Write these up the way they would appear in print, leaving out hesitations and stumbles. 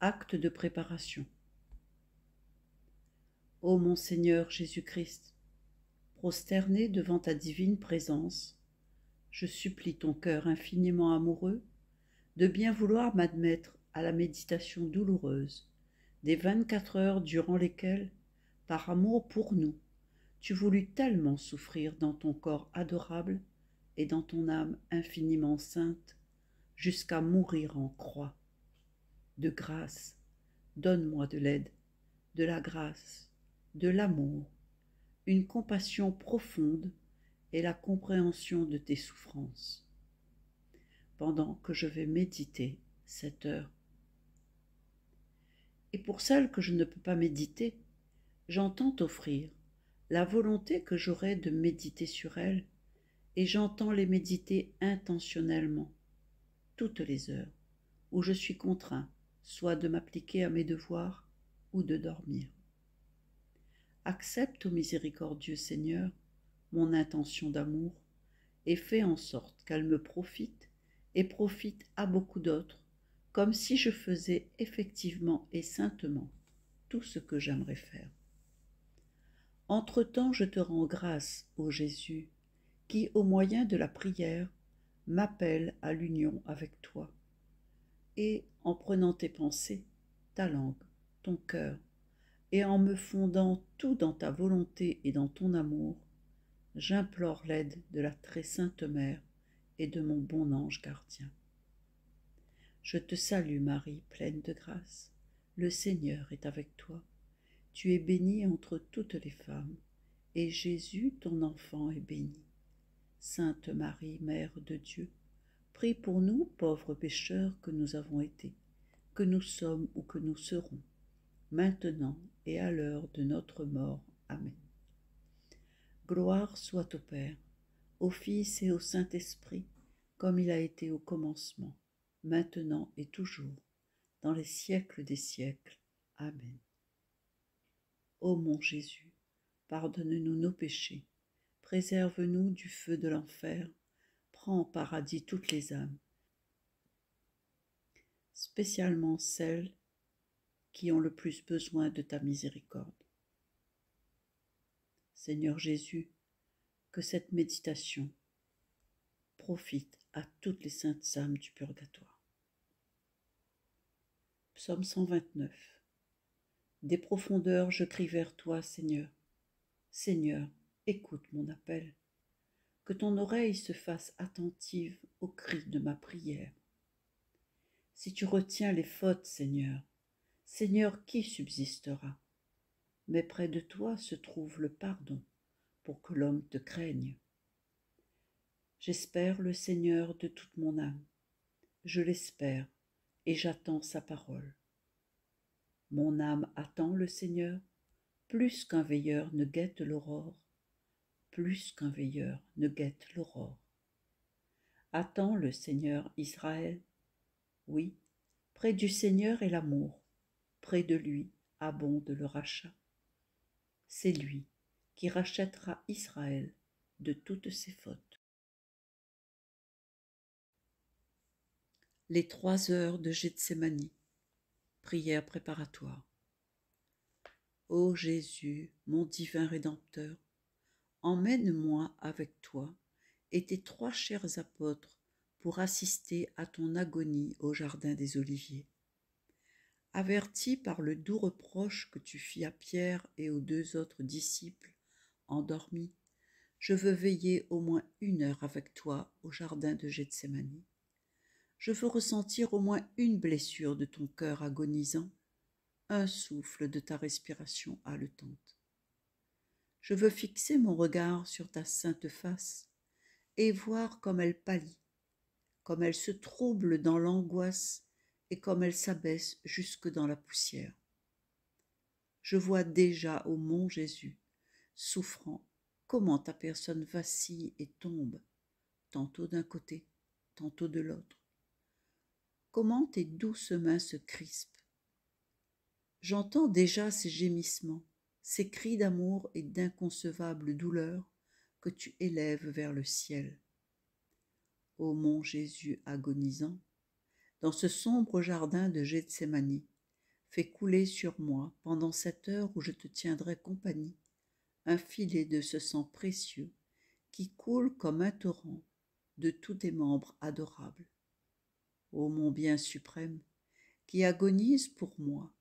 Acte de préparation. Ô mon Seigneur Jésus-Christ, prosterné devant ta divine présence, je supplie ton cœur infiniment amoureux de bien vouloir m'admettre à la méditation douloureuse des 24 heures durant lesquelles, par amour pour nous, tu voulus tellement souffrir dans ton corps adorable et dans ton âme infiniment sainte, jusqu'à mourir en croix. De grâce, donne-moi de l'aide, de la grâce, de l'amour, une compassion profonde et la compréhension de tes souffrances. Pendant que je vais méditer cette heure. Et pour celles que je ne peux pas méditer, j'entends t'offrir la volonté que j'aurai de méditer sur elles, et j'entends les méditer intentionnellement, toutes les heures, où je suis contraint, soit de m'appliquer à mes devoirs, ou de dormir. Accepte, ô miséricordieux Seigneur, mon intention d'amour, et fais en sorte qu'elle me profite, et profite à beaucoup d'autres, comme si je faisais effectivement et saintement tout ce que j'aimerais faire. Entre-temps, je te rends grâce, ô Jésus, qui, au moyen de la prière, m'appelle à l'union avec toi. Et en prenant tes pensées, ta langue, ton cœur, et en me fondant tout dans ta volonté et dans ton amour, j'implore l'aide de la très sainte Mère et de mon bon ange gardien. Je te salue Marie, pleine de grâce. Le Seigneur est avec toi. Tu es bénie entre toutes les femmes, et Jésus, ton enfant, est béni. Sainte Marie, Mère de Dieu, prie pour nous, pauvres pécheurs que nous avons été, que nous sommes ou que nous serons, maintenant et à l'heure de notre mort. Amen. Gloire soit au Père, au Fils et au Saint-Esprit, comme il a été au commencement, maintenant et toujours, dans les siècles des siècles. Amen. Ô mon Jésus, pardonne-nous nos péchés, préserve-nous du feu de l'enfer, prends en paradis toutes les âmes, spécialement celles qui ont le plus besoin de ta miséricorde. Seigneur Jésus, que cette méditation profite à toutes les saintes âmes du purgatoire. Psaume 129. Des profondeurs je crie vers toi, Seigneur. Seigneur, écoute mon appel. Que ton oreille se fasse attentive au cri de ma prière. Si tu retiens les fautes, Seigneur, Seigneur, qui subsistera? Mais près de toi se trouve le pardon, pour que l'homme te craigne. J'espère le Seigneur de toute mon âme. Je l'espère, et j'attends sa parole. Mon âme attend le Seigneur, plus qu'un veilleur ne guette l'aurore, plus qu'un veilleur ne guette l'aurore. Attends le Seigneur Israël. Oui, près du Seigneur est l'amour, près de lui abonde le rachat. C'est lui qui rachètera Israël de toutes ses fautes. Les 3 heures de Gethsémani, prière préparatoire. Ô Jésus, mon divin Rédempteur, emmène-moi avec toi et tes 3 chers apôtres pour assister à ton agonie au jardin des Oliviers. Averti par le doux reproche que tu fis à Pierre et aux 2 autres disciples endormis, je veux veiller au moins 1 heure avec toi au jardin de Gethsémani. Je veux ressentir au moins une blessure de ton cœur agonisant, un souffle de ta respiration haletante. Je veux fixer mon regard sur ta sainte face et voir comme elle pâlit, comme elle se trouble dans l'angoisse et comme elle s'abaisse jusque dans la poussière. Je vois déjà au mont Jésus, souffrant, comment ta personne vacille et tombe, tantôt d'un côté, tantôt de l'autre. Comment tes douces mains se crispent. J'entends déjà ces gémissements, ces cris d'amour et d'inconcevable douleur que tu élèves vers le ciel. Ô mon Jésus agonisant, dans ce sombre jardin de Gethsémani, fais couler sur moi, pendant cette heure où je te tiendrai compagnie, un filet de ce sang précieux qui coule comme un torrent de tous tes membres adorables. Ô mon bien suprême, qui agonise pour moi,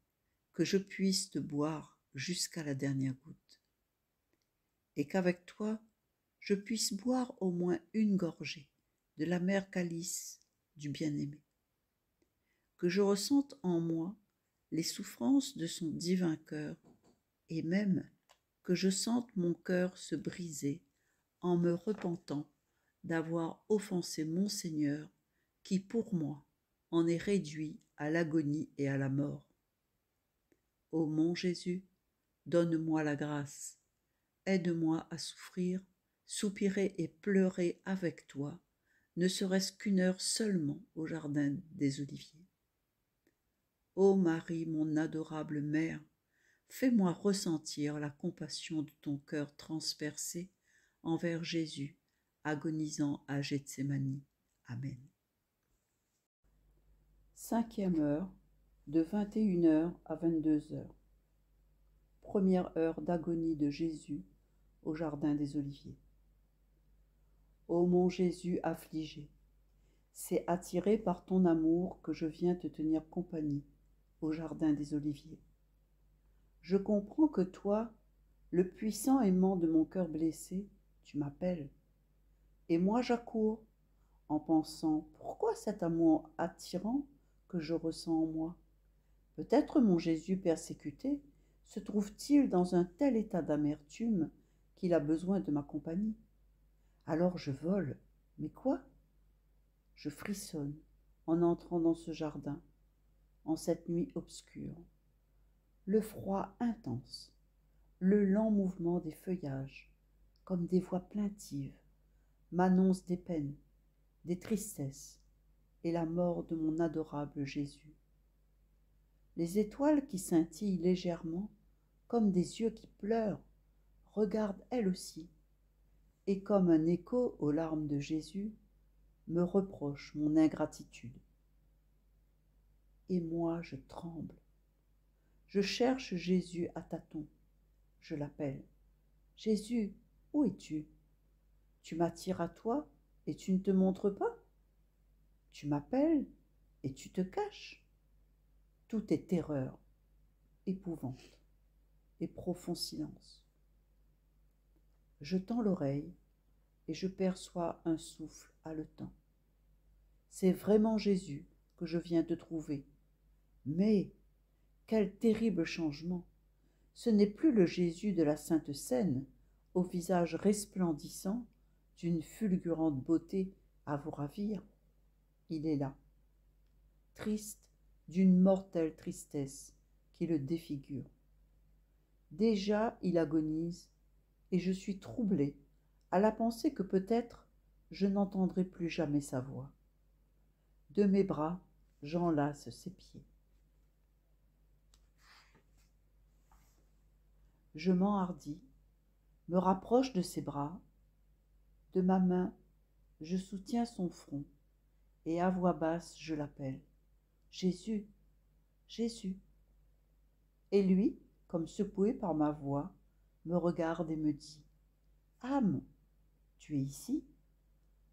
que je puisse te boire jusqu'à la dernière goutte, et qu'avec toi, je puisse boire au moins une gorgée de l'amer calice du bien-aimé, que je ressente en moi les souffrances de son divin cœur, et même que je sente mon cœur se briser en me repentant d'avoir offensé mon Seigneur, qui pour moi en est réduit à l'agonie et à la mort. Ô mon Jésus, donne-moi la grâce, aide-moi à souffrir, soupirer et pleurer avec toi, ne serait-ce qu'une heure seulement au jardin des Oliviers. Ô Marie, mon adorable mère, fais-moi ressentir la compassion de ton cœur transpercé envers Jésus, agonisant à Gethsémani. Amen. 5e heure, de 21h à 22h. Première heure d'agonie de Jésus au jardin des Oliviers. Ô mon Jésus affligé, c'est attiré par ton amour que je viens te tenir compagnie au jardin des Oliviers. Je comprends que toi, le puissant aimant de mon cœur blessé, tu m'appelles. Et moi j'accours, en pensant, pourquoi cet amour attirant que je ressens en moi? Peut-être mon Jésus persécuté se trouve-t-il dans un tel état d'amertume qu'il a besoin de ma compagnie? Alors je vole, mais quoi? Je frissonne en entrant dans ce jardin, en cette nuit obscure. Le froid intense, le lent mouvement des feuillages, comme des voix plaintives, m'annoncent des peines, des tristesses et la mort de mon adorable Jésus. Les étoiles qui scintillent légèrement, comme des yeux qui pleurent, regardent elles aussi, et comme un écho aux larmes de Jésus, me reprochent mon ingratitude. Et moi je tremble. Je cherche Jésus à tâtons. Je l'appelle. Jésus, où es-tu? Tu m'attires à toi et tu ne te montres pas? Tu m'appelles et tu te caches? Tout est terreur, épouvante et profond silence. Je tends l'oreille et je perçois un souffle haletant. C'est vraiment Jésus que je viens de trouver. Mais quel terrible changement! Ce n'est plus le Jésus de la Sainte Seine, au visage resplendissant, d'une fulgurante beauté à vous ravir. Il est là, triste d'une mortelle tristesse qui le défigure. Déjà il agonise, et je suis troublée à la pensée que peut-être je n'entendrai plus jamais sa voix. De mes bras, j'enlace ses pieds. Je m'enhardis, me rapproche de ses bras, de ma main, je soutiens son front, et à voix basse, je l'appelle. Jésus, Jésus. Et lui, comme secoué par ma voix, me regarde et me dit, âme, tu es ici?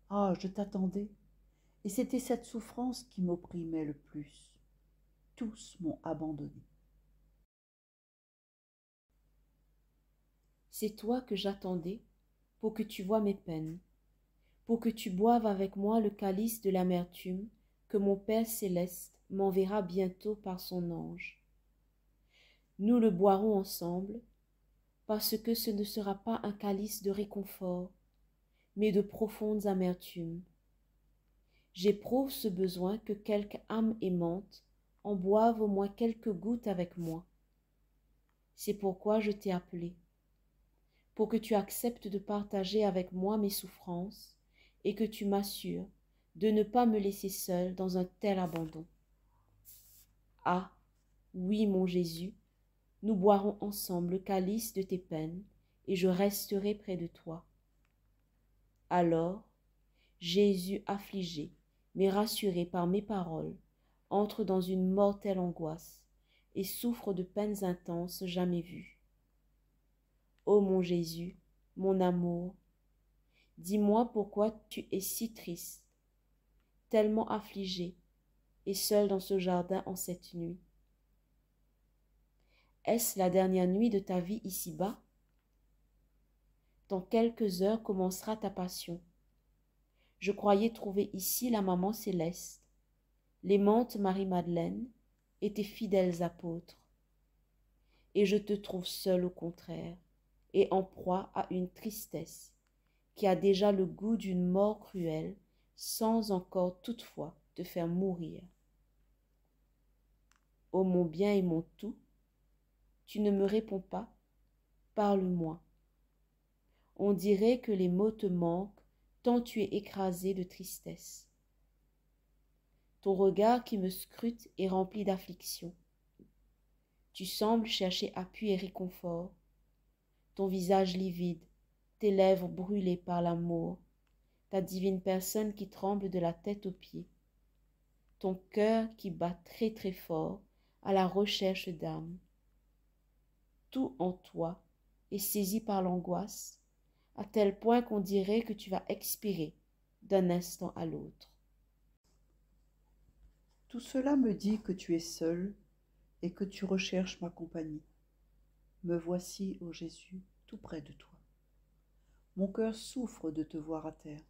Ah, je t'attendais, et c'était cette souffrance qui m'opprimait le plus. Tous m'ont abandonné. C'est toi que j'attendais pour que tu voies mes peines, pour que tu boives avec moi le calice de l'amertume que mon Père céleste m'enverra bientôt par son ange. Nous le boirons ensemble, parce que ce ne sera pas un calice de réconfort, mais de profondes amertumes. J'éprouve ce besoin que quelque âme aimante en boive au moins quelques gouttes avec moi. C'est pourquoi je t'ai appelé, pour que tu acceptes de partager avec moi mes souffrances et que tu m'assures de ne pas me laisser seule dans un tel abandon. Ah, oui, mon Jésus, nous boirons ensemble le calice de tes peines et je resterai près de toi. Alors, Jésus affligé, mais rassuré par mes paroles, entre dans une mortelle angoisse et souffre de peines intenses jamais vues. Ô mon Jésus, mon amour, dis-moi pourquoi tu es si triste, tellement affligé et seul dans ce jardin en cette nuit. Est-ce la dernière nuit de ta vie ici-bas? Dans quelques heures commencera ta passion. Je croyais trouver ici la maman céleste, l'aimante Marie-Madeleine et tes fidèles apôtres. Et je te trouve seul au contraire, et en proie à une tristesse qui a déjà le goût d'une mort cruelle, sans encore toutefois te faire mourir. Ô mon bien et mon tout, tu ne me réponds pas, parle-moi. On dirait que les mots te manquent, tant tu es écrasé de tristesse. Ton regard qui me scrute est rempli d'affliction. Tu sembles chercher appui et réconfort. Ton visage livide, tes lèvres brûlées par l'amour, ta divine personne qui tremble de la tête aux pieds, ton cœur qui bat très très fort à la recherche d'âme. Tout en toi est saisi par l'angoisse, à tel point qu'on dirait que tu vas expirer d'un instant à l'autre. Tout cela me dit que tu es seul et que tu recherches ma compagnie. Me voici, ô Jésus, tout près de toi. Mon cœur souffre de te voir à terre.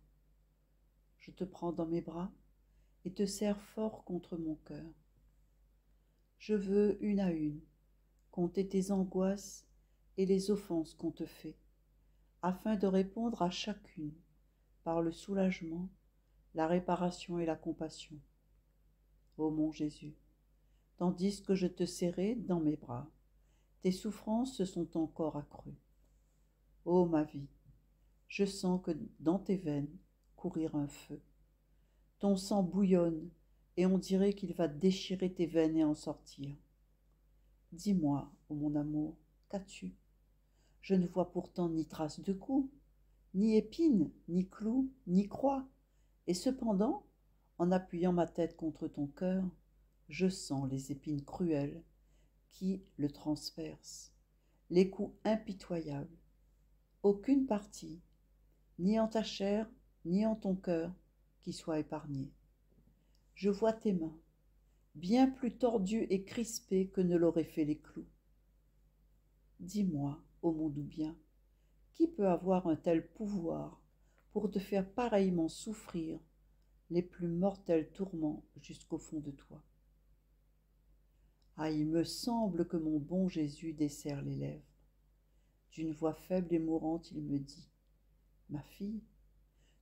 Je te prends dans mes bras et te serre fort contre mon cœur. Je veux, une à une, compter tes angoisses et les offenses qu'on te fait, afin de répondre à chacune par le soulagement, la réparation et la compassion. Ô mon Jésus, tandis que je te serrais dans mes bras, tes souffrances se sont encore accrues. Ô ma vie, je sens que dans tes veines courir un feu. Ton sang bouillonne et on dirait qu'il va déchirer tes veines et en sortir. Dis-moi, ô mon amour, qu'as-tu? Je ne vois pourtant ni trace de coups, ni épines, ni clous, ni croix, et cependant, en appuyant ma tête contre ton cœur, je sens les épines cruelles qui le transpercent, les coups impitoyables. Aucune partie, ni en ta chair, ni en ton cœur, qui soit épargnée. Je vois tes mains, bien plus tordues et crispées que ne l'auraient fait les clous. Dis-moi, ô mon doux bien, qui peut avoir un tel pouvoir pour te faire pareillement souffrir les plus mortels tourments jusqu'au fond de toi? Ah, il me semble que mon bon Jésus desserre les lèvres. D'une voix faible et mourante, il me dit: ma fille,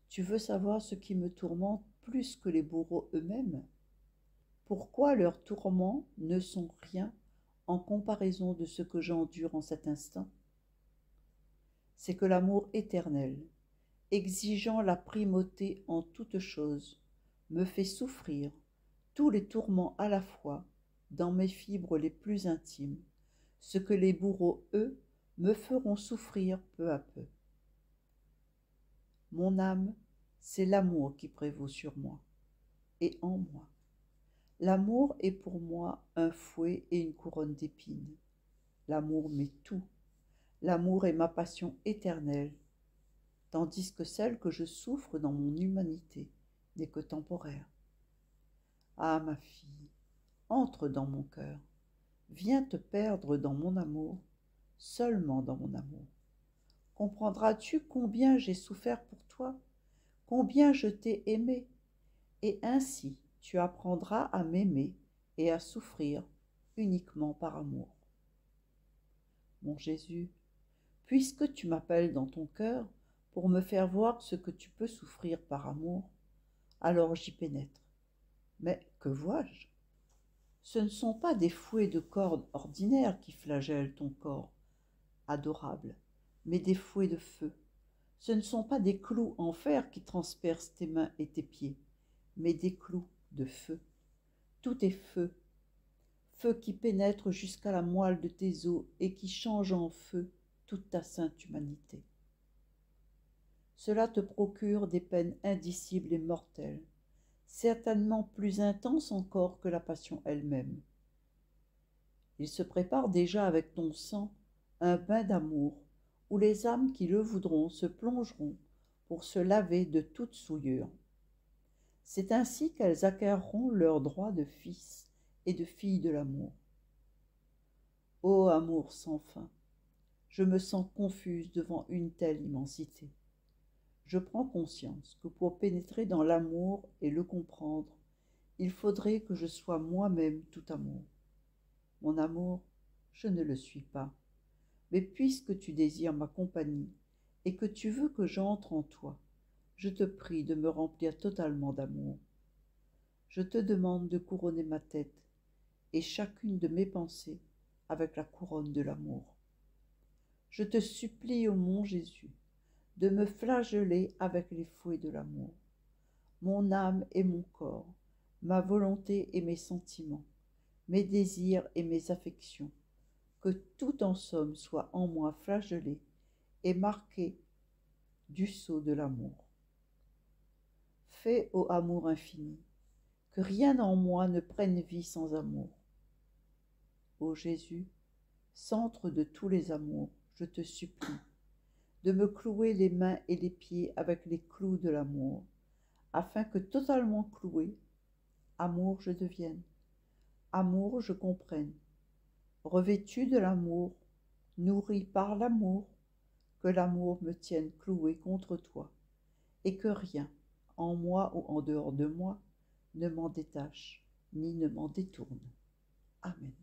tu veux savoir ce qui me tourmente plus que les bourreaux eux-mêmes? Pourquoi leurs tourments ne sont rien en comparaison de ce que j'endure en cet instant? C'est que l'amour éternel, exigeant la primauté en toutes choses, me fait souffrir tous les tourments à la fois dans mes fibres les plus intimes, ce que les bourreaux, eux, me feront souffrir peu à peu. Mon âme, c'est l'amour qui prévaut sur moi et en moi. L'amour est pour moi un fouet et une couronne d'épines. L'amour m'est tout. L'amour est ma passion éternelle, tandis que celle que je souffre dans mon humanité n'est que temporaire. Ah, ma fille, entre dans mon cœur, viens te perdre dans mon amour, seulement dans mon amour. Comprendras-tu combien j'ai souffert pour toi, combien je t'ai aimé, et ainsi tu apprendras à m'aimer et à souffrir uniquement par amour. Mon Jésus, puisque tu m'appelles dans ton cœur pour me faire voir ce que tu peux souffrir par amour, alors j'y pénètre. Mais que vois-je? Ce ne sont pas des fouets de cordes ordinaires qui flagellent ton corps adorable, mais des fouets de feu. Ce ne sont pas des clous en fer qui transpercent tes mains et tes pieds, mais des clous de feu. Tout est feu, feu qui pénètre jusqu'à la moelle de tes os et qui change en feu toute ta sainte humanité. Cela te procure des peines indicibles et mortelles, certainement plus intenses encore que la passion elle-même. Il se prépare déjà avec ton sang un bain d'amour, où les âmes qui le voudront se plongeront pour se laver de toute souillure. C'est ainsi qu'elles acquerront leur droit de fils et de filles de l'amour. Ô amour sans fin, je me sens confuse devant une telle immensité. Je prends conscience que pour pénétrer dans l'amour et le comprendre, il faudrait que je sois moi-même tout amour. Mon amour, je ne le suis pas. Mais puisque tu désires ma compagnie et que tu veux que j'entre en toi, je te prie de me remplir totalement d'amour. Je te demande de couronner ma tête et chacune de mes pensées avec la couronne de l'amour. Je te supplie, ô mon Jésus, de me flageller avec les fouets de l'amour. Mon âme et mon corps, ma volonté et mes sentiments, mes désirs et mes affections, que tout en somme soit en moi flagellé et marqué du sceau de l'amour. Fais, ô amour infini, que rien en moi ne prenne vie sans amour. Ô Jésus, centre de tous les amours, je te supplie de me clouer les mains et les pieds avec les clous de l'amour, afin que totalement cloué, amour je devienne, amour je comprenne, revêtu de l'amour, nourri par l'amour, que l'amour me tienne cloué contre toi, et que rien, en moi ou en dehors de moi, ne m'en détache, ni ne m'en détourne. Amen.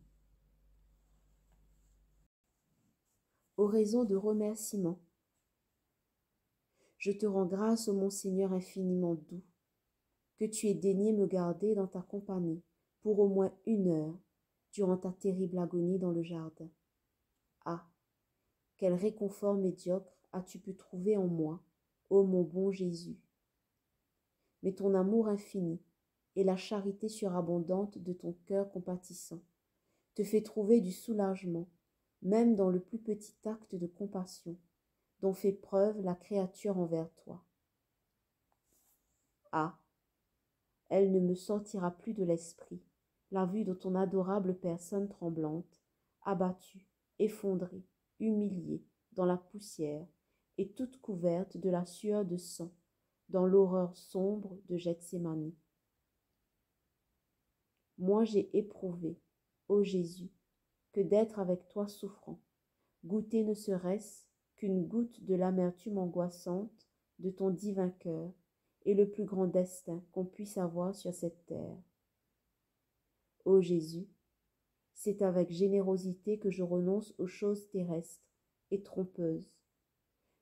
Oraison de remerciement. Je te rends grâce, ô mon Seigneur infiniment doux, que tu aies daigné me garder dans ta compagnie pour au moins 1 heure durant ta terrible agonie dans le jardin. Ah, quel réconfort médiocre as-tu pu trouver en moi, ô mon bon Jésus. Mais ton amour infini et la charité surabondante de ton cœur compatissant te fait trouver du soulagement, même dans le plus petit acte de compassion dont fait preuve la créature envers toi. Ah, elle ne me sortira plus de l'esprit, la vue de ton adorable personne tremblante, abattue, effondrée, humiliée dans la poussière et toute couverte de la sueur de sang, dans l'horreur sombre de Gethsémani. Moi j'ai éprouvé, ô Jésus, que d'être avec toi souffrant, goûter ne serait-ce qu'une goutte de l'amertume angoissante de ton divin cœur et le plus grand destin qu'on puisse avoir sur cette terre. Ô Jésus, c'est avec générosité que je renonce aux choses terrestres et trompeuses.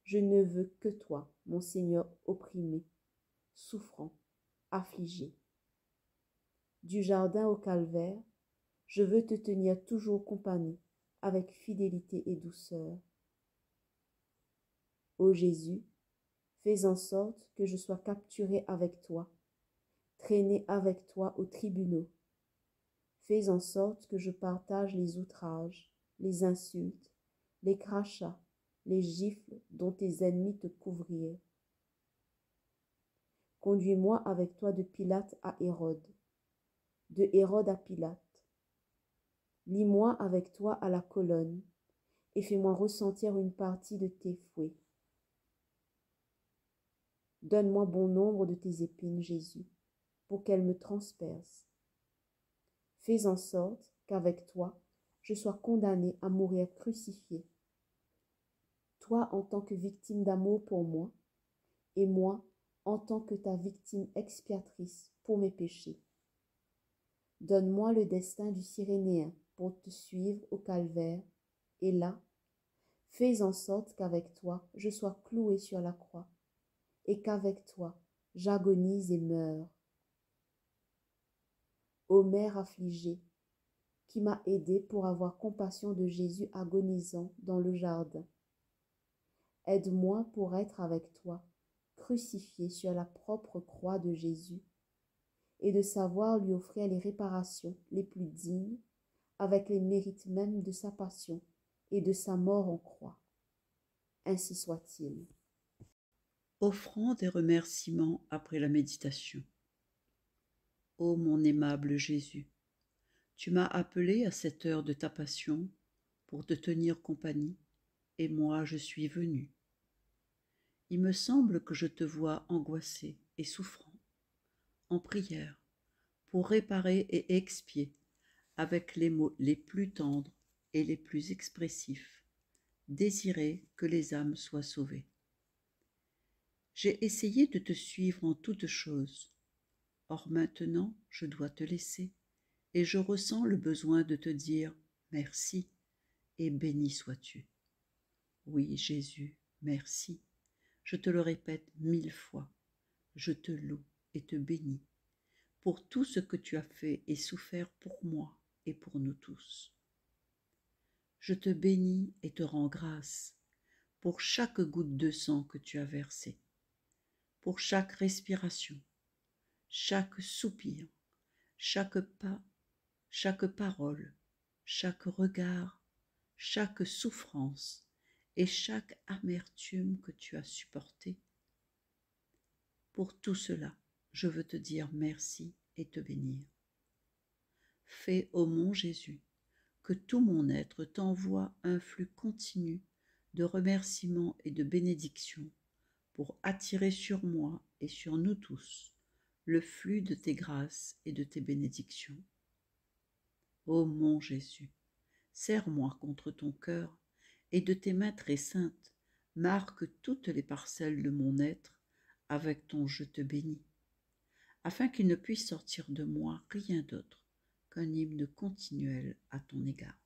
Je ne veux que toi, mon Seigneur opprimé, souffrant, affligé. Du jardin au calvaire, je veux te tenir toujours compagnie, avec fidélité et douceur. Ô Jésus, fais en sorte que je sois capturé avec toi, traîné avec toi aux tribunaux. Fais en sorte que je partage les outrages, les insultes, les crachats, les gifles dont tes ennemis te couvrirent. Conduis-moi avec toi de Pilate à Hérode, de Hérode à Pilate. Lie-moi avec toi à la colonne et fais-moi ressentir une partie de tes fouets. Donne-moi bon nombre de tes épines, Jésus, pour qu'elles me transpercent. Fais en sorte qu'avec toi, je sois condamné à mourir crucifié. Toi en tant que victime d'amour pour moi, et moi en tant que ta victime expiatrice pour mes péchés. Donne-moi le destin du Cyrénéen pour te suivre au calvaire, et là, fais en sorte qu'avec toi, je sois cloué sur la croix, et qu'avec toi, j'agonise et meure. Ô mère affligée, qui m'a aidé pour avoir compassion de Jésus agonisant dans le jardin, aide-moi pour être avec toi, crucifié sur la propre croix de Jésus, et de savoir lui offrir les réparations les plus dignes, avec les mérites même de sa passion et de sa mort en croix. Ainsi soit-il. Offrande et remerciements après la méditation. Ô mon aimable Jésus, Tu m'as appelé à cette heure de ta passion pour te tenir compagnie, et moi je suis venu. Il me semble que je te vois angoissé et souffrant, en prière, pour réparer et expier, avec les mots les plus tendres et les plus expressifs, désirer que les âmes soient sauvées. J'ai essayé de te suivre en toutes choses. Or maintenant, je dois te laisser, et je ressens le besoin de te dire merci et béni sois-tu. Oui, Jésus, merci. Je te le répète 1000 fois. Je te loue et te bénis pour tout ce que tu as fait et souffert pour moi et pour nous tous. Je te bénis et te rends grâce pour chaque goutte de sang que tu as versée, pour chaque respiration, chaque soupir, chaque pas, chaque parole, chaque regard, chaque souffrance et chaque amertume que tu as supportée. Pour tout cela, je veux te dire merci et te bénir. Fais, ô mon Jésus, que tout mon être t'envoie un flux continu de remerciements et de bénédictions pour attirer sur moi et sur nous tous le flux de tes grâces et de tes bénédictions. Ô mon Jésus, serre-moi contre ton cœur et de tes mains très saintes, marque toutes les parcelles de mon être avec ton je te bénis, afin qu'il ne puisse sortir de moi rien d'autre qu'un hymne continuel à ton égard.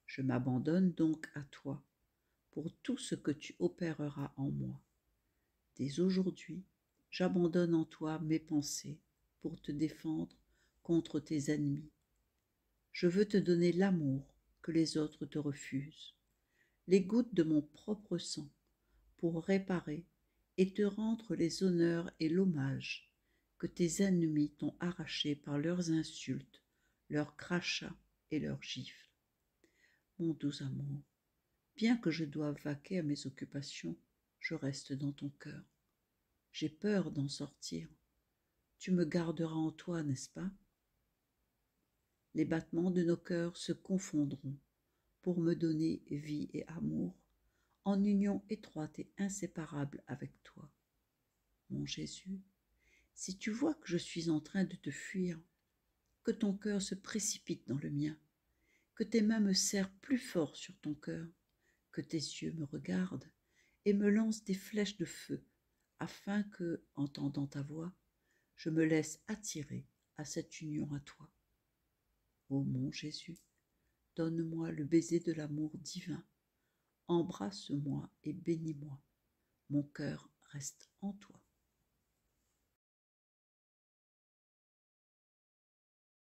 Je m'abandonne donc à toi pour tout ce que tu opéreras en moi. Dès aujourd'hui, j'abandonne en toi mes pensées pour te défendre contre tes ennemis. Je veux te donner l'amour que les autres te refusent, les gouttes de mon propre sang pour réparer et te rendre les honneurs et l'hommage que tes ennemis t'ont arrachés par leurs insultes, leurs crachats et leurs gifles. Mon doux amour, bien que je doive vaquer à mes occupations, je reste dans ton cœur. J'ai peur d'en sortir. Tu me garderas en toi, n'est-ce pas? Les battements de nos cœurs se confondront pour me donner vie et amour, en union étroite et inséparable avec toi. Mon Jésus, si tu vois que je suis en train de te fuir, que ton cœur se précipite dans le mien, que tes mains me serrent plus fort sur ton cœur, que tes yeux me regardent et me lancent des flèches de feu, afin que, entendant ta voix, je me laisse attirer à cette union à toi. Ô mon Jésus, donne-moi le baiser de l'amour divin, embrasse-moi et bénis-moi, mon cœur reste en toi.